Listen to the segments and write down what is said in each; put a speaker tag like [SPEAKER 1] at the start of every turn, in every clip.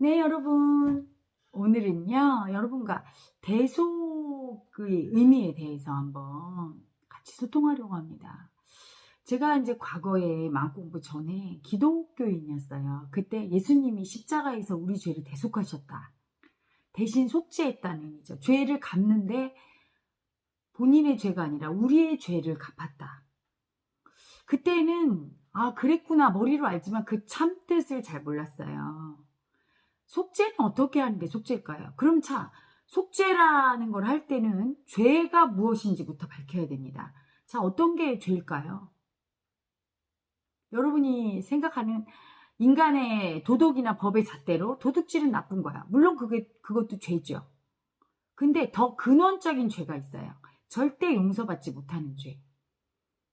[SPEAKER 1] 네, 여러분. 오늘은요, 여러분과 대속의 의미에 대해서 한번 같이 소통하려고 합니다. 제가 이제 과거에 마음공부 전에 기독교인이었어요. 그때 예수님이 십자가에서 우리 죄를 대속하셨다. 대신 속죄했다는 의미죠. 죄를 갚는데 본인의 죄가 아니라 우리의 죄를 갚았다. 그때는 그랬구나 머리로 알지만 그 참뜻을 잘 몰랐어요. 속죄는 어떻게 하는 게 속죄일까요? 그럼 속죄라는 걸 할 때는 죄가 무엇인지부터 밝혀야 됩니다. 자, 어떤 게 죄일까요? 여러분이 생각하는 인간의 도덕이나 법의 잣대로 도둑질은 나쁜 거야. 물론 그것도 죄죠. 근데 더 근원적인 죄가 있어요. 절대 용서받지 못하는 죄.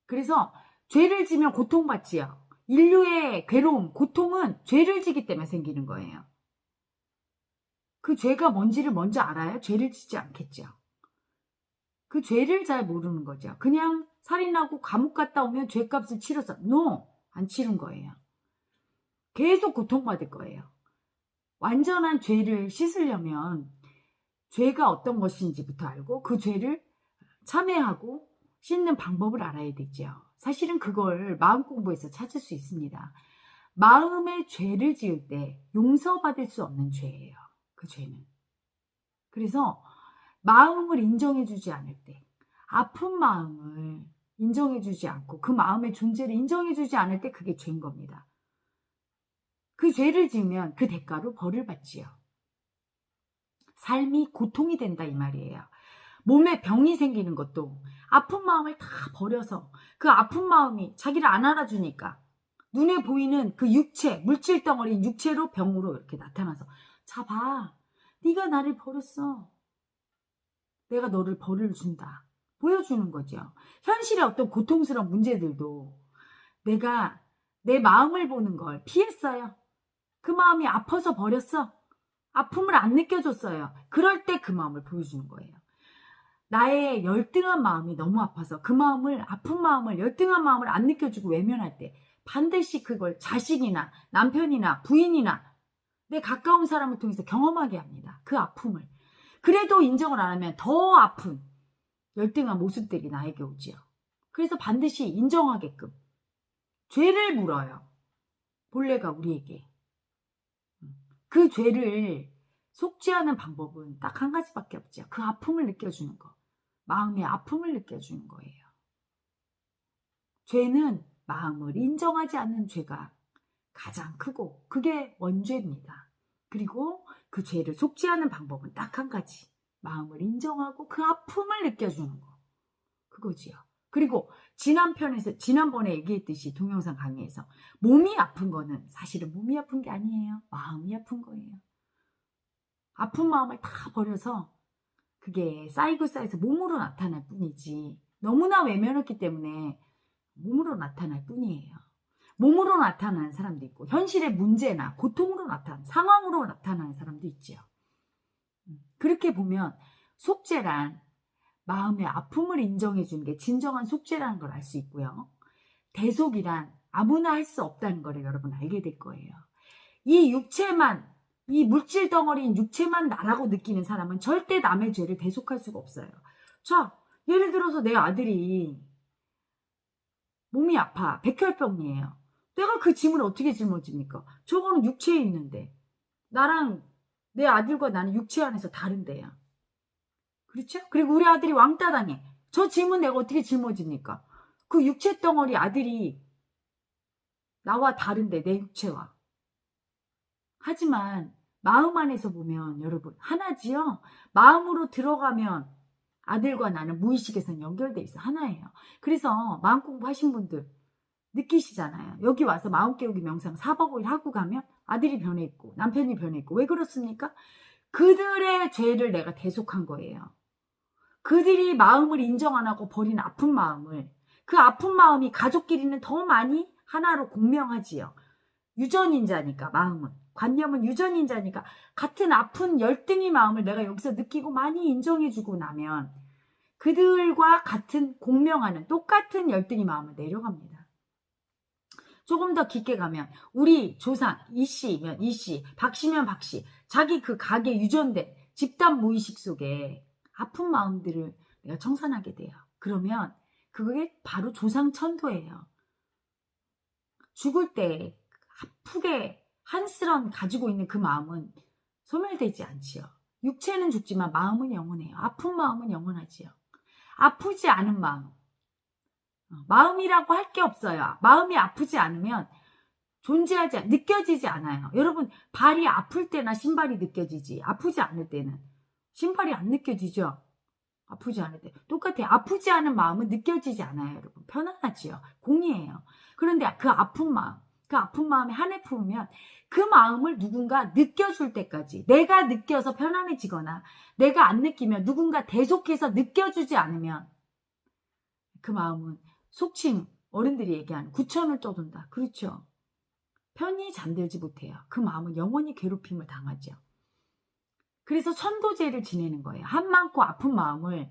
[SPEAKER 1] 그래서 죄를 지면 고통받지요. 인류의 괴로움, 고통은 죄를 지기 때문에 생기는 거예요. 그 죄가 뭔지를 먼저 알아야 죄를 짓지 않겠죠. 그 죄를 잘 모르는 거죠. 그냥 살인하고 감옥 갔다 오면 죄값을 치러서 안 치른 거예요. 계속 고통받을 거예요. 완전한 죄를 씻으려면 죄가 어떤 것인지부터 알고 그 죄를 참회하고 씻는 방법을 알아야 되죠. 사실은 그걸 마음 공부에서 찾을 수 있습니다. 마음의 죄를 지을 때 용서받을 수 없는 죄예요. 그 죄는. 그래서 마음을 인정해주지 않을 때, 아픈 마음을 인정해주지 않고 그 마음의 존재를 인정해주지 않을 때 그게 죄인 겁니다. 그 죄를 지으면 그 대가로 벌을 받지요. 삶이 고통이 된다 이 말이에요. 몸에 병이 생기는 것도 아픈 마음을 다 버려서 그 아픈 마음이 자기를 안 알아주니까 눈에 보이는 그 육체, 물질 덩어리인 육체로 병으로 이렇게 나타나서 자 봐, 네가 나를 버렸어. 내가 너를 벌을 준다. 보여주는 거죠. 현실의 어떤 고통스러운 문제들도 내가 내 마음을 보는 걸 피했어요. 그 마음이 아파서 버렸어. 아픔을 안 느껴줬어요. 그럴 때 그 마음을 보여주는 거예요. 나의 열등한 마음이 너무 아파서 그 마음을, 아픈 마음을, 열등한 마음을 안 느껴주고 외면할 때 반드시 그걸 자식이나 남편이나 부인이나 내 가까운 사람을 통해서 경험하게 합니다. 그 아픔을. 그래도 인정을 안 하면 더 아픈 열등한 모습들이 나에게 오지요. 그래서 반드시 인정하게끔 죄를 물어요. 본래가 우리에게. 그 죄를 속죄하는 방법은 딱 한 가지밖에 없죠. 그 아픔을 느껴주는 거. 마음의 아픔을 느껴주는 거예요. 죄는 마음을 인정하지 않는 죄가 가장 크고 그게 원죄입니다. 그리고 그 죄를 속죄하는 방법은 딱 한 가지. 마음을 인정하고 그 아픔을 느껴주는 거. 그거지요. 그리고 지난번에 얘기했듯이 동영상 강의에서 몸이 아픈 거는 사실은 몸이 아픈 게 아니에요. 마음이 아픈 거예요. 아픈 마음을 다 버려서 그게 쌓이고 쌓여서 몸으로 나타날 뿐이지 너무나 외면했기 때문에 몸으로 나타날 뿐이에요. 몸으로 나타나는 사람도 있고 현실의 문제나 고통으로 나타나는 상황으로 나타나는 사람도 있죠. 그렇게 보면 속죄란 마음의 아픔을 인정해 주는 게 진정한 속죄라는 걸 알 수 있고요. 대속이란 아무나 할 수 없다는 걸 여러분 알게 될 거예요. 이 육체만, 이 물질 덩어리인 육체만 나라고 느끼는 사람은 절대 남의 죄를 대속할 수가 없어요. 자, 예를 들어서 내 아들이 몸이 아파, 백혈병이에요. 내가 그 짐을 어떻게 짊어집니까? 저거는 육체에 있는데 나랑 내 아들과 나는 육체 안에서 다른데요. 그렇죠? 그리고 우리 아들이 왕따 당해. 저 짐은 내가 어떻게 짊어집니까? 그 육체 덩어리 아들이 나와 다른데 내 육체와. 하지만 마음 안에서 보면 여러분 하나지요. 마음으로 들어가면 아들과 나는 무의식에서 연결돼 있어. 하나예요. 그래서 마음 공부하신 분들 느끼시잖아요. 여기 와서 마음 깨우기 명상 4박 5일 하고 가면 아들이 변해 있고 남편이 변해 있고 왜 그렇습니까? 그들의 죄를 내가 대속한 거예요. 그들이 마음을 인정 안 하고 버린 아픈 마음을 그 아픈 마음이 가족끼리는 더 많이 하나로 공명하지요. 유전인자니까 마음은 관념은 유전인자니까 같은 아픈 열등의 마음을 내가 여기서 느끼고 많이 인정해주고 나면 그들과 같은 공명하는 똑같은 열등의 마음을 내려갑니다. 조금 더 깊게 가면 우리 조상 이씨면 이씨, 박씨면 박씨, 자기 그 가게 유전된 집단 무의식 속에 아픈 마음들을 내가 청산하게 돼요. 그러면 그게 바로 조상 천도예요. 죽을 때 아프게 한스런 가지고 있는 그 마음은 소멸되지 않지요. 육체는 죽지만 마음은 영원해요. 아픈 마음은 영원하지요. 아프지 않은 마음. 마음이라고 할 게 없어요. 마음이 아프지 않으면 느껴지지 않아요. 여러분, 발이 아플 때나 신발이 느껴지지. 아프지 않을 때는. 신발이 안 느껴지죠? 아프지 않을 때. 똑같아요. 아프지 않은 마음은 느껴지지 않아요, 여러분. 편안하지요. 공이에요. 그런데 그 아픈 마음에 한해 품으면 그 마음을 누군가 느껴줄 때까지 내가 느껴서 편안해지거나 내가 안 느끼면 누군가 대속해서 느껴주지 않으면 그 마음은 속칭 어른들이 얘기하는 구천을 떠돈다. 그렇죠. 편히 잠들지 못해요. 그 마음은 영원히 괴롭힘을 당하죠. 그래서 천도제를 지내는 거예요. 한 많고 아픈 마음을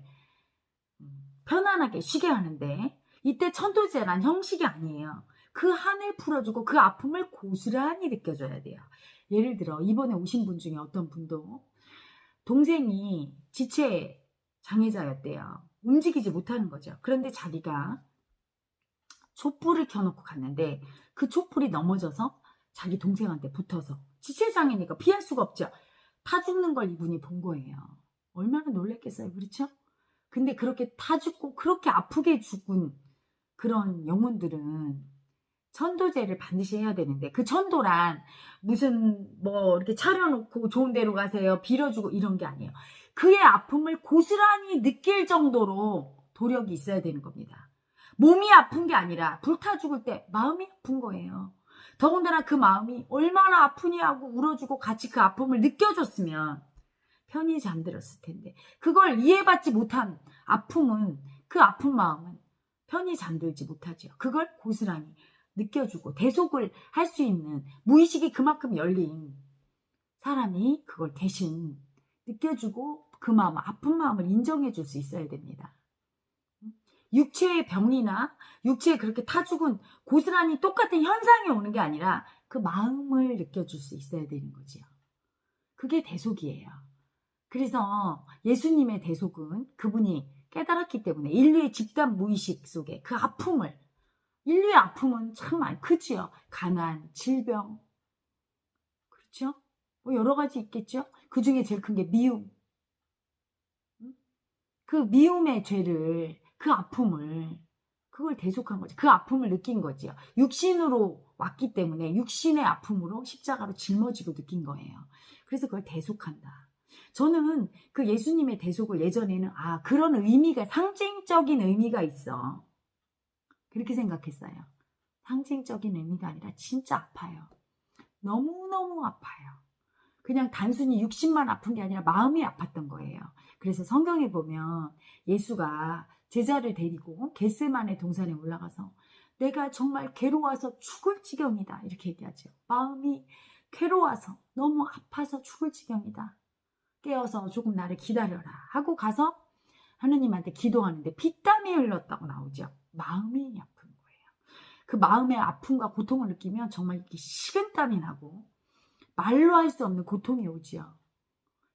[SPEAKER 1] 편안하게 쉬게 하는데 이때 천도제란 형식이 아니에요. 그 한을 풀어주고 그 아픔을 고스란히 느껴줘야 돼요. 예를 들어 이번에 오신 분 중에 어떤 분도 동생이 지체 장애자였대요. 움직이지 못하는 거죠. 그런데 자기가 촛불을 켜놓고 갔는데 그 촛불이 넘어져서 자기 동생한테 붙어서 지체장애니까 피할 수가 없죠. 타 죽는 걸 이분이 본 거예요. 얼마나 놀랬겠어요. 그렇죠? 근데 그렇게 타 죽고 그렇게 아프게 죽은 그런 영혼들은 천도제를 반드시 해야 되는데 그 천도란 무슨 뭐 이렇게 차려놓고 좋은 데로 가세요. 빌어주고 이런 게 아니에요. 그의 아픔을 고스란히 느낄 정도로 도력이 있어야 되는 겁니다. 몸이 아픈 게 아니라 불타 죽을 때 마음이 아픈 거예요. 더군다나 그 마음이 얼마나 아프니 하고 울어주고 같이 그 아픔을 느껴줬으면 편히 잠들었을 텐데 그걸 이해받지 못한 아픔은 그 아픈 마음은 편히 잠들지 못하죠. 그걸 고스란히 느껴주고 대속을 할 수 있는 무의식이 그만큼 열린 사람이 그걸 대신 느껴주고 그 마음, 아픈 마음을 인정해 줄 수 있어야 됩니다. 육체의 병이나 육체에 그렇게 타 죽은 고스란히 똑같은 현상이 오는 게 아니라 그 마음을 느껴줄 수 있어야 되는 거지요. 그게 대속이에요. 그래서 예수님의 대속은 그분이 깨달았기 때문에 인류의 집단 무의식 속에 그 아픔을 인류의 아픔은 참 많이 크지요. 가난, 질병, 그렇죠? 뭐 여러 가지 있겠죠. 그 중에 제일 큰 게 미움. 그 미움의 죄를 그 아픔을 그걸 대속한 거죠. 그 아픔을 느낀 거지요. 육신으로 왔기 때문에 육신의 아픔으로 십자가로 짊어지고 느낀 거예요. 그래서 그걸 대속한다. 저는 그 예수님의 대속을 예전에는 그런 의미가 상징적인 의미가 있어. 그렇게 생각했어요. 상징적인 의미가 아니라 진짜 아파요. 너무너무 아파요. 그냥 단순히 육신만 아픈 게 아니라 마음이 아팠던 거예요. 그래서 성경에 보면 예수가 제자를 데리고 겟세마네 동산에 올라가서 내가 정말 괴로워서 죽을 지경이다 이렇게 얘기하죠. 마음이 괴로워서 너무 아파서 죽을 지경이다. 깨어서 조금 나를 기다려라 하고 가서 하느님한테 기도하는데 피땀이 흘렀다고 나오죠. 마음이 아픈 거예요. 그 마음의 아픔과 고통을 느끼면 정말 이렇게 식은땀이 나고 말로 할 수 없는 고통이 오지요.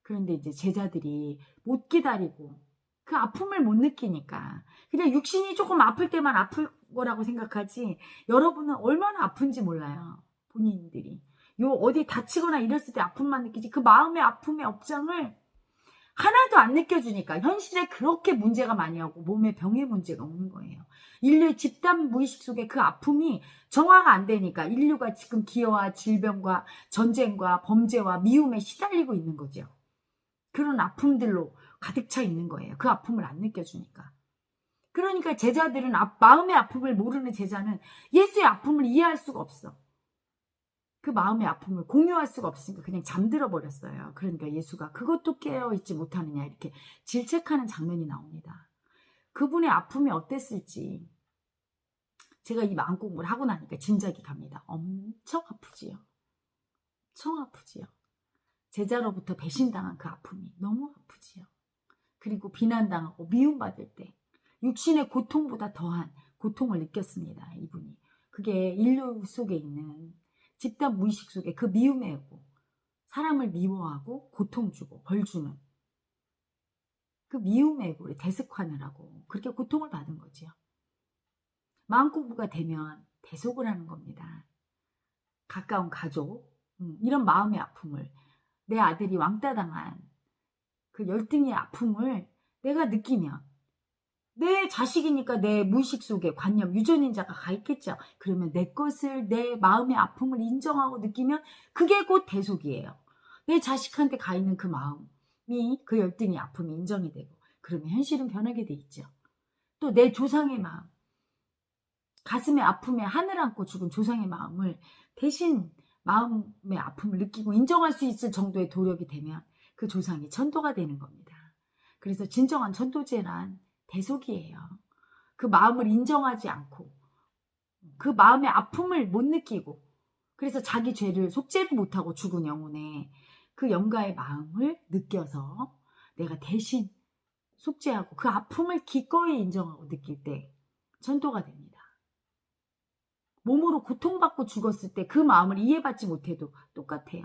[SPEAKER 1] 그런데 이제 제자들이 못 기다리고 그 아픔을 못 느끼니까 그냥 육신이 조금 아플 때만 아플 거라고 생각하지 여러분은 얼마나 아픈지 몰라요. 본인들이. 어디 다치거나 이랬을 때 아픔만 느끼지 그 마음의 아픔의 업장을 하나도 안 느껴주니까 현실에 그렇게 문제가 많이 오고 몸에 병의 문제가 오는 거예요. 인류의 집단 무의식 속에 그 아픔이 정화가 안 되니까 인류가 지금 기여와 질병과 전쟁과 범죄와 미움에 시달리고 있는 거죠. 그런 아픔들로 가득 차 있는 거예요. 그 아픔을 안 느껴주니까. 그러니까 제자들은 마음의 아픔을 모르는 제자는 예수의 아픔을 이해할 수가 없어. 그 마음의 아픔을 공유할 수가 없으니까 그냥 잠들어 버렸어요. 그러니까 예수가 그것도 깨어있지 못하느냐 이렇게 질책하는 장면이 나옵니다. 그분의 아픔이 어땠을지 제가 이 마음 공부를 하고 나니까 짐작이 갑니다. 엄청 아프지요. 엄청 아프지요. 제자로부터 배신당한 그 아픔이 너무 아프지요. 그리고 비난당하고 미움받을 때 육신의 고통보다 더한 고통을 느꼈습니다. 이분이. 그게 인류 속에 있는 집단 무의식 속에 그 미움의 에고, 사람을 미워하고 고통 주고 벌 주는 그 미움의 에고를 대습하느라고 그렇게 고통을 받은 거지요. 마음고부가 되면 대속을 하는 겁니다. 가까운 가족, 이런 마음의 아픔을, 내 아들이 왕따 당한 그 열등의 아픔을 내가 느끼면, 내 자식이니까 내 무의식 속에 관념, 유전인자가 가 있겠죠. 그러면 내 것을, 내 마음의 아픔을 인정하고 느끼면 그게 곧 대속이에요. 내 자식한테 가 있는 그 마음이, 그 열등의 아픔이 인정이 되고, 그러면 현실은 변하게 돼 있죠. 또 내 조상의 마음, 가슴의 아픔에 하늘 안고 죽은 조상의 마음을 대신 마음의 아픔을 느끼고 인정할 수 있을 정도의 도력이 되면 그 조상이 천도가 되는 겁니다. 그래서 진정한 천도제란 대속이에요. 그 마음을 인정하지 않고 그 마음의 아픔을 못 느끼고, 그래서 자기 죄를 속죄를 못하고 죽은 영혼의 그 영가의 마음을 느껴서 내가 대신 속죄하고 그 아픔을 기꺼이 인정하고 느낄 때 천도가 됩니다. 몸으로 고통받고 죽었을 때 그 마음을 이해받지 못해도 똑같아요.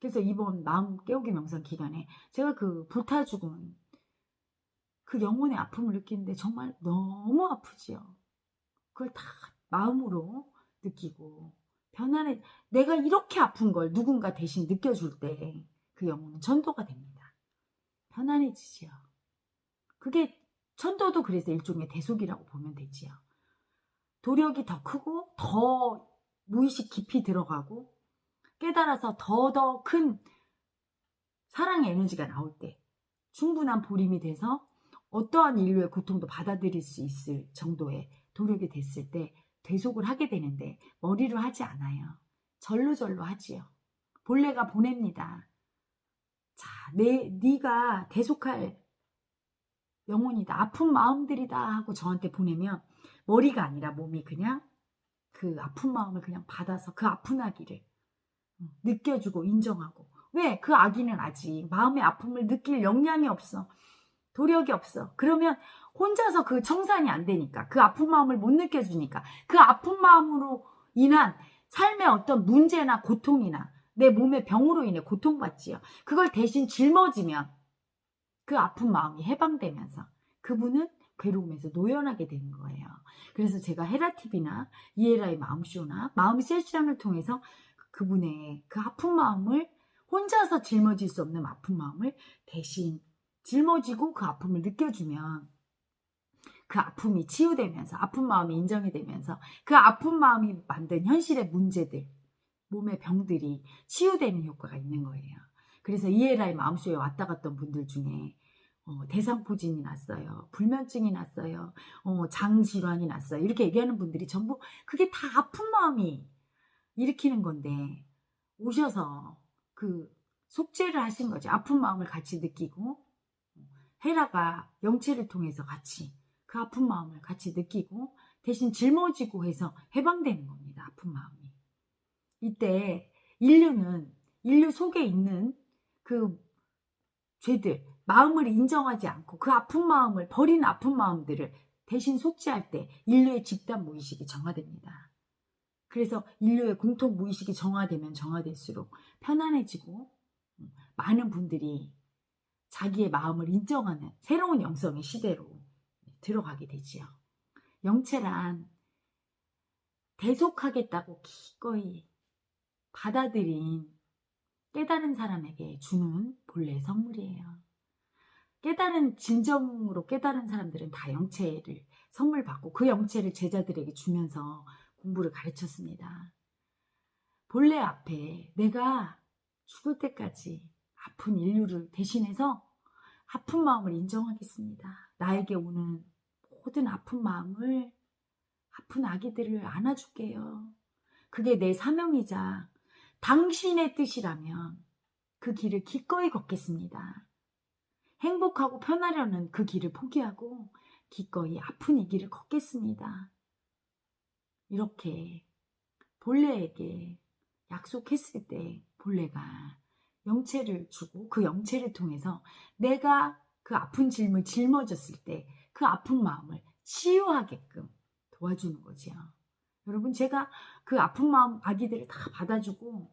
[SPEAKER 1] 그래서 이번 마음 깨우기 명상 기간에 제가 그 불타 죽은 그 영혼의 아픔을 느끼는데 정말 너무 아프지요. 그걸 다 마음으로 느끼고 편안해. 내가 이렇게 아픈 걸 누군가 대신 느껴줄 때 그 영혼은 천도가 됩니다. 편안해지지요. 그게 천도도 그래서 일종의 대속이라고 보면 되지요. 도력이 더 크고 더 무의식 깊이 들어가고 깨달아서 더 큰 사랑의 에너지가 나올 때 충분한 보림이 돼서 어떠한 인류의 고통도 받아들일 수 있을 정도의 도력이 됐을 때 대속을 하게 되는데 머리로 하지 않아요. 절로절로 하지요. 본래가 보냅니다. 자, 네가 대속할 영혼이다, 아픈 마음들이다 하고 저한테 보내면 머리가 아니라 몸이 그냥 그 아픈 마음을 그냥 받아서 그 아픈 아기를 느껴주고 인정하고. 왜? 그 아기는 아직 마음의 아픔을 느낄 역량이 없어. 도력이 없어. 그러면 혼자서 그 청산이 안 되니까, 그 아픈 마음을 못 느껴주니까, 그 아픈 마음으로 인한 삶의 어떤 문제나 고통이나 내 몸의 병으로 인해 고통받지요. 그걸 대신 짊어지면 그 아픈 마음이 해방되면서 그분은 괴로움에서 노연하게 되는 거예요. 그래서 제가 헤라TV나 이에라의 마음쇼나 마음의 세션을 통해서 그분의 그 아픈 마음을, 혼자서 짊어질 수 없는 아픈 마음을 대신 짊어지고 그 아픔을 느껴주면 그 아픔이 치유되면서, 아픈 마음이 인정이 되면서 그 아픈 마음이 만든 현실의 문제들, 몸의 병들이 치유되는 효과가 있는 거예요. 그래서 이에라의 마음쇼에 왔다 갔던 분들 중에 대상포진이 났어요, 불면증이 났어요, 장질환이 났어요, 이렇게 얘기하는 분들이 전부 그게 다 아픈 마음이 일으키는 건데 오셔서 그 속죄를 하신 거죠. 아픈 마음을 같이 느끼고, 헤라가 영체를 통해서 같이 그 아픈 마음을 같이 느끼고 대신 짊어지고 해서 해방되는 겁니다. 아픈 마음이. 이때 인류 속에 있는 그 죄들, 마음을 인정하지 않고 그 아픈 마음을 버린 아픈 마음들을 대신 속죄할 때 인류의 집단 무의식이 정화됩니다. 그래서 인류의 공통 무의식이 정화되면 정화될수록 편안해지고 많은 분들이 자기의 마음을 인정하는 새로운 영성의 시대로 들어가게 되지요. 영체란 대속하겠다고 기꺼이 받아들인 깨달은 사람에게 주는 본래의 선물이에요. 진정으로 깨달은 사람들은 다 영체를 선물 받고 그 영체를 제자들에게 주면서 공부를 가르쳤습니다. 본래 앞에 내가 죽을 때까지 아픈 인류를 대신해서 아픈 마음을 인정하겠습니다. 나에게 오는 모든 아픈 마음을, 아픈 아기들을 안아줄게요. 그게 내 사명이자 당신의 뜻이라면 그 길을 기꺼이 걷겠습니다. 행복하고 편하려는 그 길을 포기하고 기꺼이 아픈 이 길을 걷겠습니다. 이렇게 본래에게 약속했을 때 본래가 영체를 주고 그 영체를 통해서 내가 그 아픈 짐을 짊어졌을 때 그 아픈 마음을 치유하게끔 도와주는 거지요. 여러분, 제가 그 아픈 마음 아기들을 다 받아주고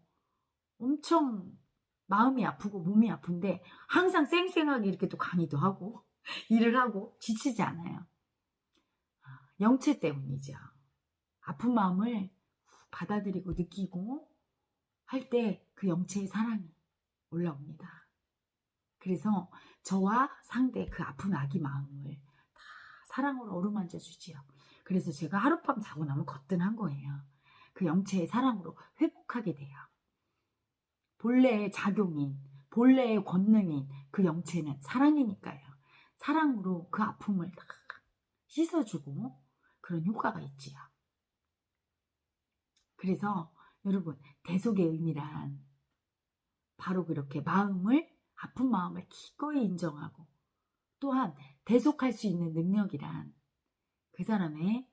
[SPEAKER 1] 엄청 마음이 아프고 몸이 아픈데 항상 쌩쌩하게 이렇게 또 강의도 하고 일을 하고 지치지 않아요. 영체 때문이죠. 아픈 마음을 받아들이고 느끼고 할 때 그 영체의 사랑이 올라옵니다. 그래서 저와 상대 그 아픈 아기 마음을 다 사랑으로 어루만져 주지요. 그래서 제가 하룻밤 자고 나면 거뜬한 거예요. 그 영체의 사랑으로 회복하게 돼요. 본래의 작용인, 본래의 권능인 그 영체는 사랑이니까요. 사랑으로 그 아픔을 다 씻어주고 그런 효과가 있지요. 그래서 여러분, 대속의 의미란 바로 그렇게 마음을, 아픈 마음을 기꺼이 인정하고 또한 대속할 수 있는 능력이란 그 사람의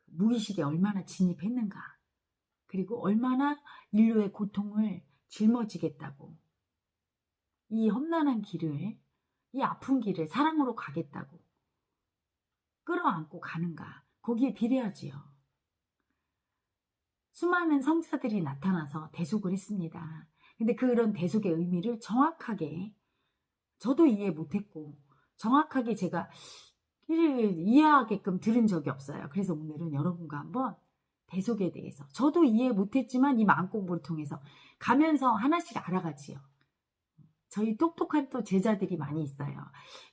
[SPEAKER 1] 무의식에 얼마나 진입했는가, 그리고 얼마나 인류의 고통을 짊어지겠다고, 이 험난한 길을, 이 아픈 길을 사랑으로 가겠다고 끌어안고 가는가, 거기에 비례하지요. 수많은 성자들이 나타나서 대속을 했습니다. 근데 그런 대속의 의미를 정확하게 저도 이해 못했고 정확하게 제가 이해하게끔 들은 적이 없어요. 그래서 오늘은 여러분과 한번 대속에 대해서 저도 이해 못했지만 이 마음 공부를 통해서 가면서 하나씩 알아가지요. 저희 똑똑한 또 제자들이 많이 있어요.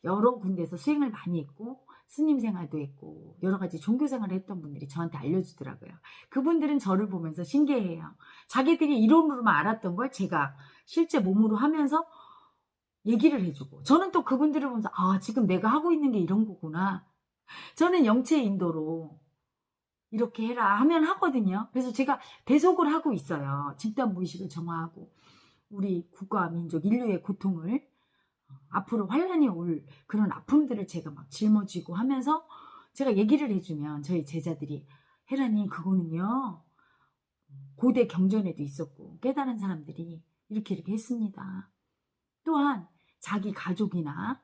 [SPEAKER 1] 여러 군데서 수행을 많이 했고 스님 생활도 했고 여러 가지 종교 생활을 했던 분들이 저한테 알려주더라고요. 그분들은 저를 보면서 신기해해요. 자기들이 이론으로만 알았던 걸 제가 실제 몸으로 하면서 얘기를 해주고, 저는 또 그분들을 보면서 아, 지금 내가 하고 있는 게 이런 거구나. 저는 영체 인도로 이렇게 해라 하면 하거든요. 그래서 제가 대속을 하고 있어요. 집단 무의식을 정화하고 우리 국가와 민족, 인류의 고통을, 앞으로 환란이 올 그런 아픔들을 제가 막 짊어지고 하면서 제가 얘기를 해주면 저희 제자들이 헤라님, 그거는요 고대 경전에도 있었고 깨달은 사람들이 이렇게 했습니다. 또한 자기 가족이나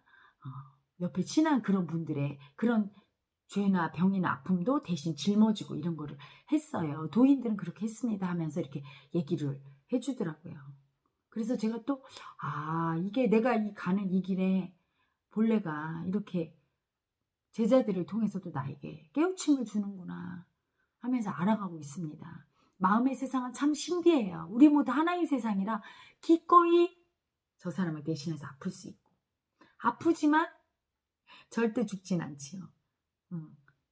[SPEAKER 1] 옆에 친한 그런 분들의 그런 죄나 병이나 아픔도 대신 짊어지고 이런 거를 했어요. 도인들은 그렇게 했습니다 하면서 이렇게 얘기를 해주더라고요. 그래서 제가 또 이게 내가 가는 이 길에 본래가 이렇게 제자들을 통해서도 나에게 깨우침을 주는구나 하면서 알아가고 있습니다. 마음의 세상은 참 신비해요. 우리 모두 하나의 세상이라 기꺼이 저 사람을 대신해서 아플 수 있고, 아프지만 절대 죽진 않지요.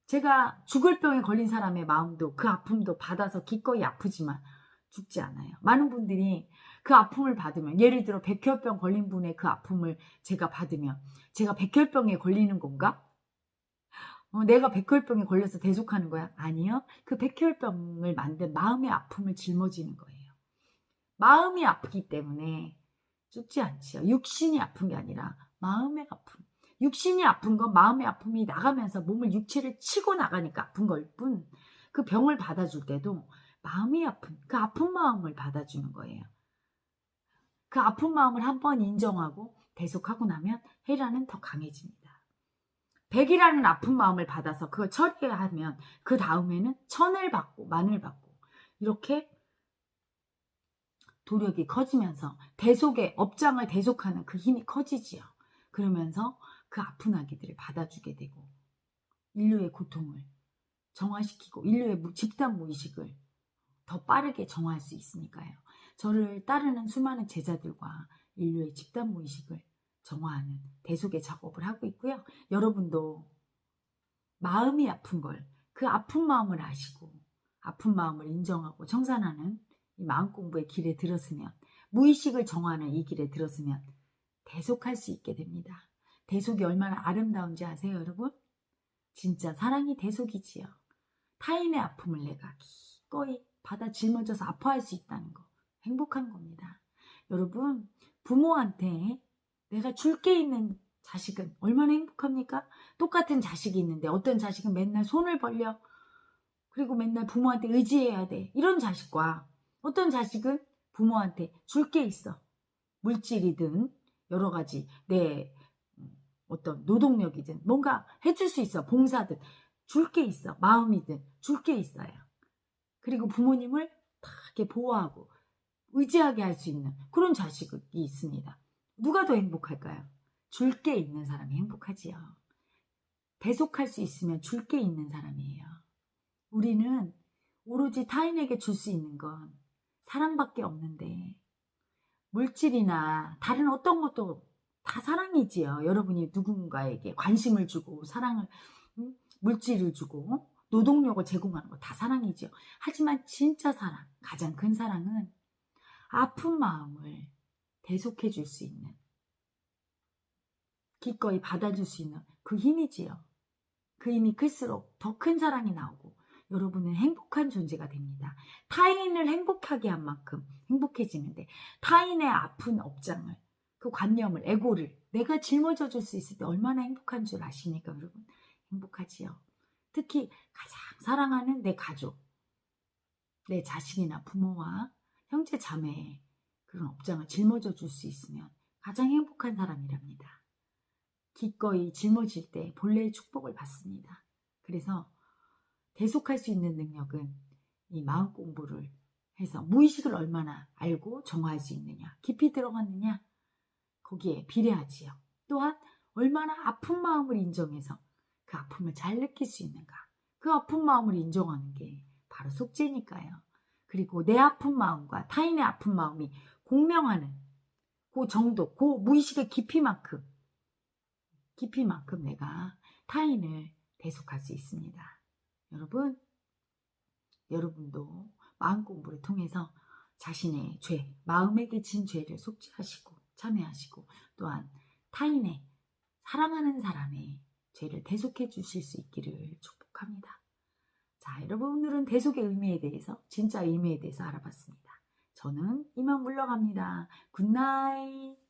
[SPEAKER 1] 제가 죽을 병에 걸린 사람의 마음도, 그 아픔도 받아서 기꺼이 아프지만 죽지 않아요. 많은 분들이 그 아픔을 받으면, 예를 들어 백혈병 걸린 분의 그 아픔을 제가 받으면 제가 백혈병에 걸리는 건가? 내가 백혈병에 걸려서 대속하는 거야? 아니요. 그 백혈병을 만든 마음의 아픔을 짊어지는 거예요. 마음이 아프기 때문에 죽지 않지요. 육신이 아픈 게 아니라 마음의 아픔. 육신이 아픈 건 마음의 아픔이 나가면서 몸을, 육체를 치고 나가니까 아픈 걸 뿐, 그 병을 받아줄 때도 마음이 아픈, 그 아픈 마음을 받아주는 거예요. 그 아픈 마음을 한번 인정하고 대속하고 나면 해라는 더 강해집니다. 백이라는 아픈 마음을 받아서 그걸 처리하면 그 다음에는 천을 받고 만을 받고 이렇게 도력이 커지면서 대속의 업장을 대속하는 그 힘이 커지지요. 그러면서 그 아픈 아기들을 받아주게 되고 인류의 고통을 정화시키고 인류의 집단 무의식을 더 빠르게 정화할 수 있으니까요. 저를 따르는 수많은 제자들과 인류의 집단 무의식을 정화하는 대속의 작업을 하고 있고요. 여러분도 마음이 아픈 걸, 그 아픈 마음을 아시고 아픈 마음을 인정하고 청산하는 이 마음 공부의 길에 들었으면, 무의식을 정화하는 이 길에 들었으면 대속할 수 있게 됩니다. 대속이 얼마나 아름다운지 아세요, 여러분? 진짜 사랑이 대속이지요. 타인의 아픔을 내가 기꺼이 받아 짊어져서 아파할 수 있다는 거, 행복한 겁니다. 여러분, 부모한테 내가 줄 게 있는 자식은 얼마나 행복합니까? 똑같은 자식이 있는데 어떤 자식은 맨날 손을 벌려, 그리고 맨날 부모한테 의지해야 돼, 이런 자식과 어떤 자식은 부모한테 줄 게 있어, 물질이든 여러 가지 내 어떤 노동력이든 뭔가 해줄 수 있어, 봉사든 줄 게 있어, 마음이든 줄 게 있어요. 그리고 부모님을 다 이렇게 보호하고 의지하게 할 수 있는 그런 자식이 있습니다. 누가 더 행복할까요? 줄 게 있는 사람이 행복하지요. 대속할 수 있으면 줄 게 있는 사람이에요. 우리는 오로지 타인에게 줄 수 있는 건 사랑밖에 없는데 물질이나 다른 어떤 것도 다 사랑이지요. 여러분이 누군가에게 관심을 주고 사랑을 물질을 주고 노동력을 제공하는 거 다 사랑이지요. 하지만 진짜 사랑, 가장 큰 사랑은 아픈 마음을 대속해 줄 수 있는, 기꺼이 받아줄 수 있는 그 힘이지요. 그 힘이 클수록 더 큰 사랑이 나오고 여러분은 행복한 존재가 됩니다. 타인을 행복하게 한 만큼 행복해지는데 타인의 아픈 업장을, 그 관념을, 에고를 내가 짊어져 줄 수 있을 때 얼마나 행복한 줄 아십니까, 여러분? 행복하지요. 특히 가장 사랑하는 내 가족, 내 자식이나 부모와 형제 자매의 그런 업장을 짊어져 줄 수 있으면 가장 행복한 사람이랍니다. 기꺼이 짊어질 때 본래의 축복을 받습니다. 그래서 대속할 수 있는 능력은 이 마음 공부를 해서 무의식을 얼마나 알고 정화할 수 있느냐, 깊이 들어갔느냐, 거기에 비례하지요. 또한 얼마나 아픈 마음을 인정해서 그 아픔을 잘 느낄 수 있는가. 그 아픈 마음을 인정하는 게 바로 속죄니까요. 그리고 내 아픈 마음과 타인의 아픈 마음이 공명하는 그 정도, 그 무의식의 깊이만큼 내가 타인을 대속할 수 있습니다. 여러분도 마음 공부를 통해서 자신의 죄, 마음에 끼친 죄를 속죄하시고 참회하시고 또한 타인의, 사랑하는 사람의 죄를 대속해 주실 수 있기를 축복합니다. 자, 여러분, 오늘은 대속의 의미에 대해서, 진짜 의미에 대해서 알아봤습니다. 저는 이만 물러갑니다. 굿나잇.